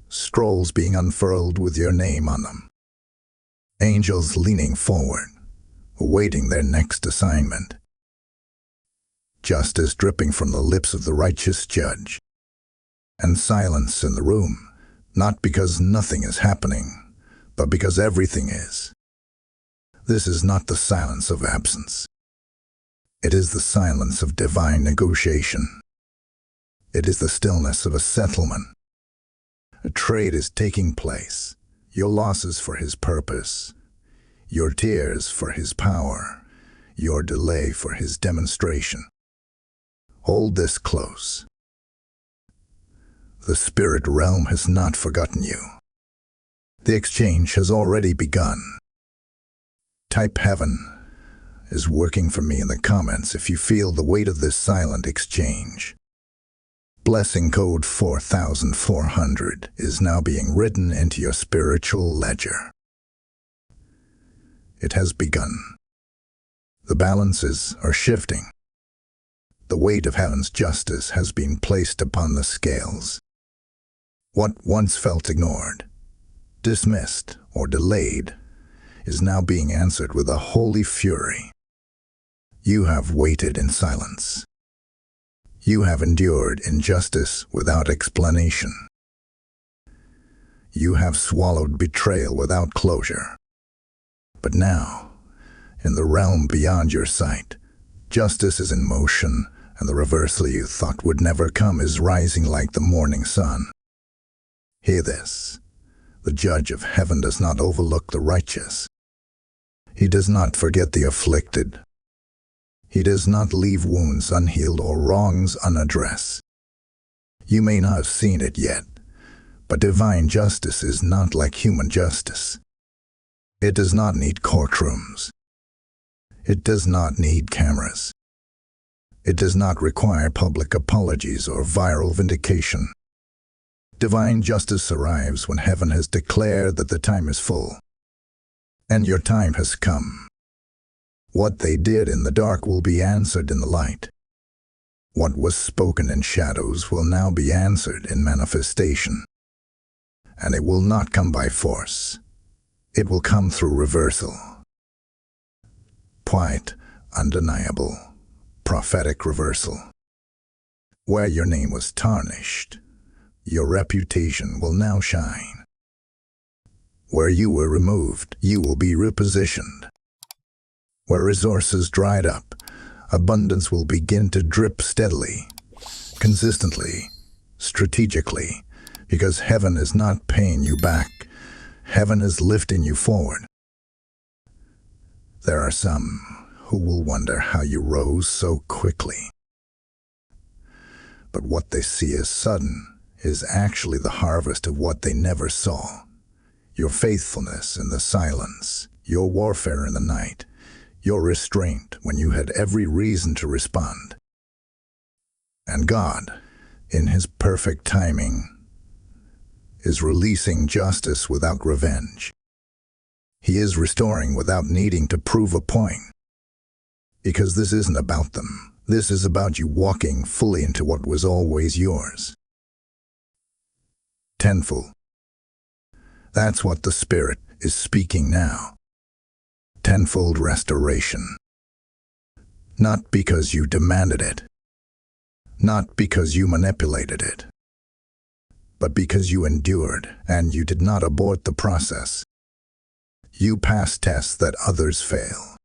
Scrolls being unfurled with your name on them. Angels leaning forward, awaiting their next assignment. Justice dripping from the lips of the righteous judge. And silence in the room, not because nothing is happening, but because everything is. This is not the silence of absence. It is the silence of divine negotiation. It is the stillness of a settlement. A trade is taking place. Your losses for his purpose. Your tears for his power. Your delay for his demonstration. Hold this close. The spirit realm has not forgotten you. The exchange has already begun. Type heaven is working for me in the comments if you feel the weight of this silent exchange. Blessing code 4400 is now being written into your spiritual ledger. It has begun. The balances are shifting. The weight of heaven's justice has been placed upon the scales. What once felt ignored, dismissed, or delayed is now being answered with a holy fury. You have waited in silence. You have endured injustice without explanation. You have swallowed betrayal without closure. But now, in the realm beyond your sight, justice is in motion, and the reversal you thought would never come is rising like the morning sun. Hear this. The judge of heaven does not overlook the righteous. He does not forget the afflicted. He does not leave wounds unhealed or wrongs unaddressed. You may not have seen it yet, but divine justice is not like human justice. It does not need courtrooms. It does not need cameras. It does not require public apologies or viral vindication. Divine justice arrives when heaven has declared that the time is full. And your time has come. What they did in the dark will be answered in the light. What was spoken in shadows will now be answered in manifestation. And it will not come by force. It will come through reversal. Quite undeniable, prophetic reversal. Where your name was tarnished, your reputation will now shine. Where you were removed, you will be repositioned. Where resources dried up, abundance will begin to drip steadily, consistently, strategically, because heaven is not paying you back. Heaven is lifting you forward. There are some who will wonder how you rose so quickly. But what they see as sudden is actually the harvest of what they never saw. Your faithfulness in the silence, your warfare in the night, your restraint when you had every reason to respond. And God, in His perfect timing, is releasing justice without revenge. He is restoring without needing to prove a point. Because this isn't about them. This is about you walking fully into what was always yours. Tenfold. That's what the Spirit is speaking now. Tenfold restoration. Not because you demanded it. Not because you manipulated it. But because you endured and you did not abort the process. You passed tests that others fail.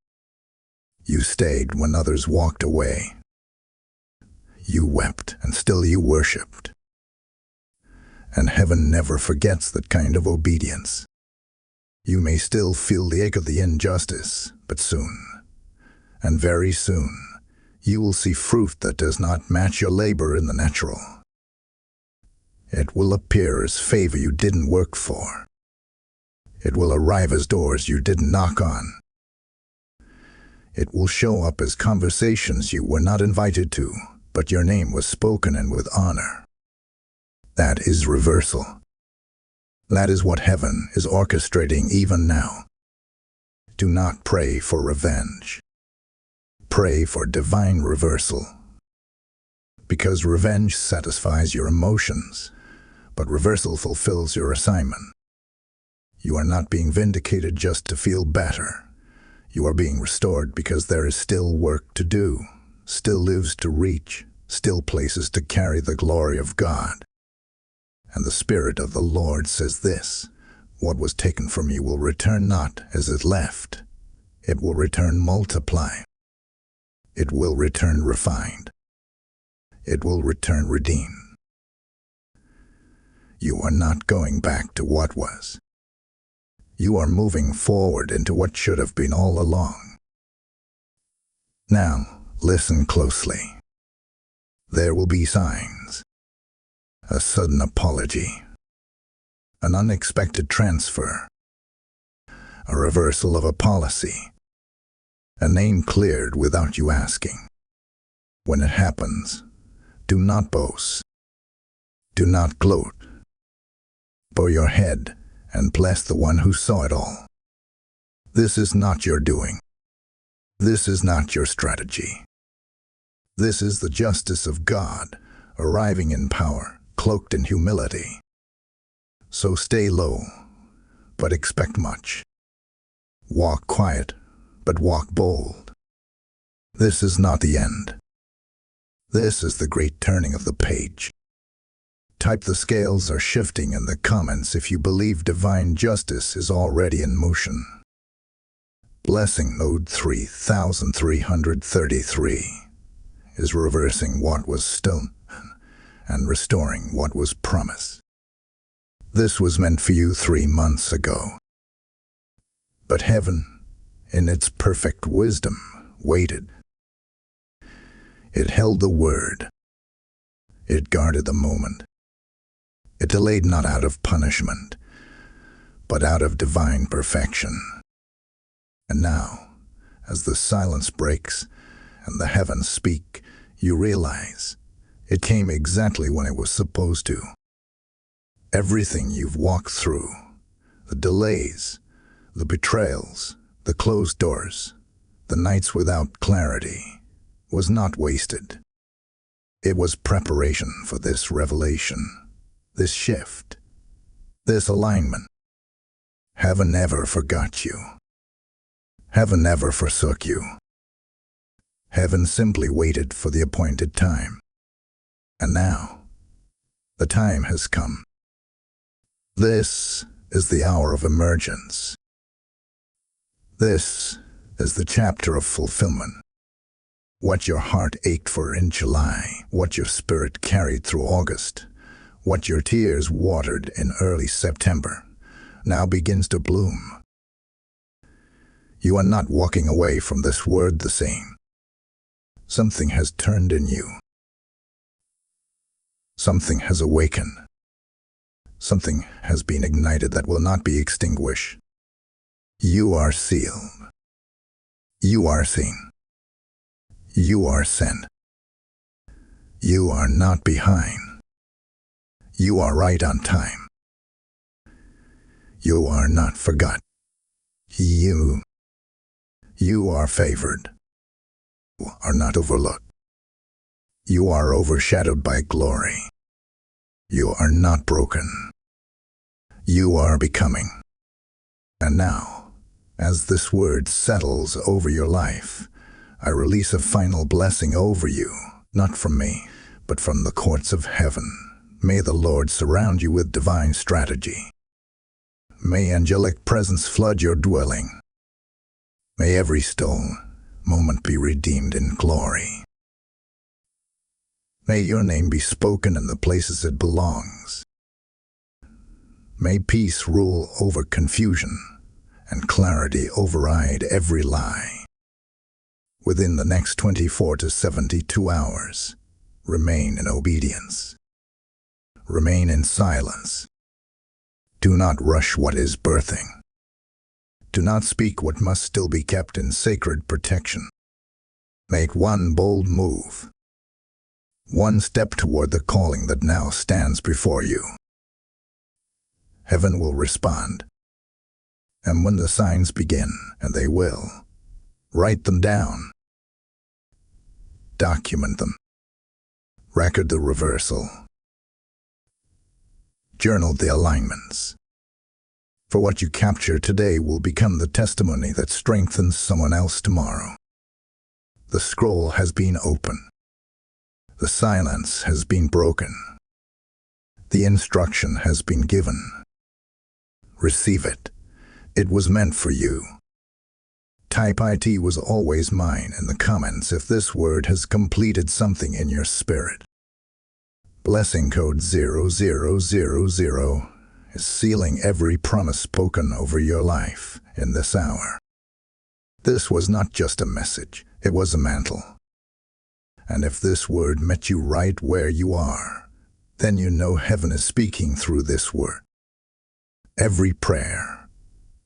You stayed when others walked away. You wept and still you worshipped. And heaven never forgets that kind of obedience. You may still feel the ache of the injustice, but soon, and very soon, you will see fruit that does not match your labor in the natural. It will appear as favor you didn't work for. It will arrive as doors you didn't knock on. It will show up as conversations you were not invited to, but your name was spoken and with honor. That is reversal. That is what heaven is orchestrating even now. Do not pray for revenge. Pray for divine reversal. Because revenge satisfies your emotions, but reversal fulfills your assignment. You are not being vindicated just to feel better. You are being restored because there is still work to do, still lives to reach, still places to carry the glory of God. And the Spirit of the Lord says this: what was taken from you will return not as it left. It will return multiplied. It will return refined. It will return redeemed. You are not going back to what was. You are moving forward into what should have been all along. Now, listen closely. There will be signs. A sudden apology. An unexpected transfer. A reversal of a policy. A name cleared without you asking. When it happens, do not boast. Do not gloat. Bow your head and bless the one who saw it all. This is not your doing. This is not your strategy. This is the justice of God, arriving in power, cloaked in humility. So stay low, but expect much. Walk quiet, but walk bold. This is not the end. This is the great turning of the page. Type "the scales are shifting" in the comments if you believe divine justice is already in motion. Blessing Node 3333 is reversing what was stolen and restoring what was promised. This was meant for you 3 months ago. But heaven, in its perfect wisdom, waited. It held the word. It guarded the moment. It delayed not out of punishment, but out of divine perfection. And now, as the silence breaks and the heavens speak, you realize it came exactly when it was supposed to. Everything you've walked through, the delays, the betrayals, the closed doors, the nights without clarity, was not wasted. It was preparation for this revelation, this shift. This alignment. Heaven never forgot you. Heaven never forsook you. Heaven simply waited for the appointed time. And now, the time has come. This is the hour of emergence. This is the chapter of fulfillment. What your heart ached for in July, what your spirit carried through August, what your tears watered in early September, now begins to bloom. You are not walking away from this word the same. Something has turned in you. Something has awakened. Something has been ignited that will not be extinguished. You are sealed. You are seen. You are sent. You are not behind. You are right on time. You are not forgotten. You are favored. You are not overlooked. You are overshadowed by glory. You are not broken. You are becoming. And now, as this word settles over your life, I release a final blessing over you, not from me, but from the courts of heaven. May the Lord surround you with divine strategy. May angelic presence flood your dwelling. May every stolen moment be redeemed in glory. May your name be spoken in the places it belongs. May peace rule over confusion and clarity override every lie. Within the next 24 to 72 hours, remain in obedience. Remain in silence. Do not rush what is birthing. Do not speak what must still be kept in sacred protection. Make one bold move. One step toward the calling that now stands before you. Heaven will respond. And when the signs begin, and they will, write them down. Document them. Record the reversal. Journal the alignments. For what you capture today will become the testimony that strengthens someone else tomorrow. The scroll has been opened. The silence has been broken. The instruction has been given. Receive it. It was meant for you. Type "IT was always mine" in the comments if this word has completed something in your spirit. Blessing code 0000 is sealing every promise spoken over your life in this hour. This was not just a message, it was a mantle. And if this word met you right where you are, then you know heaven is speaking through this word. Every prayer,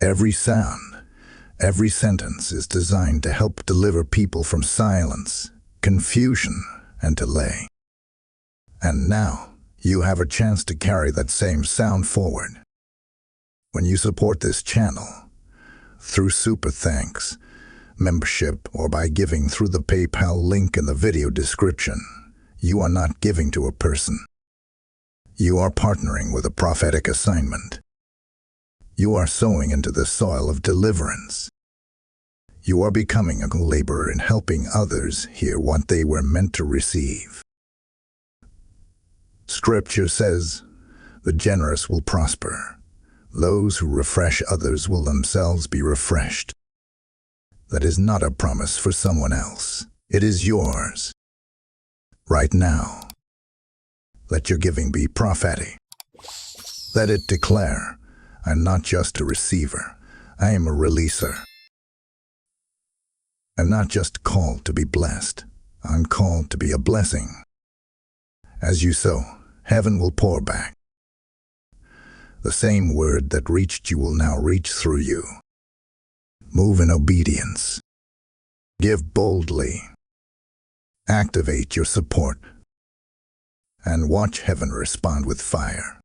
every sound, every sentence is designed to help deliver people from silence, confusion, and delay. And now, you have a chance to carry that same sound forward. When you support this channel, through super thanks, membership, or by giving through the PayPal link in the video description, you are not giving to a person. You are partnering with a prophetic assignment. You are sowing into the soil of deliverance. You are becoming a laborer in helping others hear what they were meant to receive. Scripture says, "The generous will prosper. Those who refresh others will themselves be refreshed." That is not a promise for someone else. It is yours. Right now. Let your giving be prophetic. Let it declare, "I'm not just a receiver, I am a releaser." I'm not just called to be blessed, I'm called to be a blessing. As you sow, heaven will pour back. The same word that reached you will now reach through you. Move in obedience. Give boldly. Activate your support. And watch heaven respond with fire.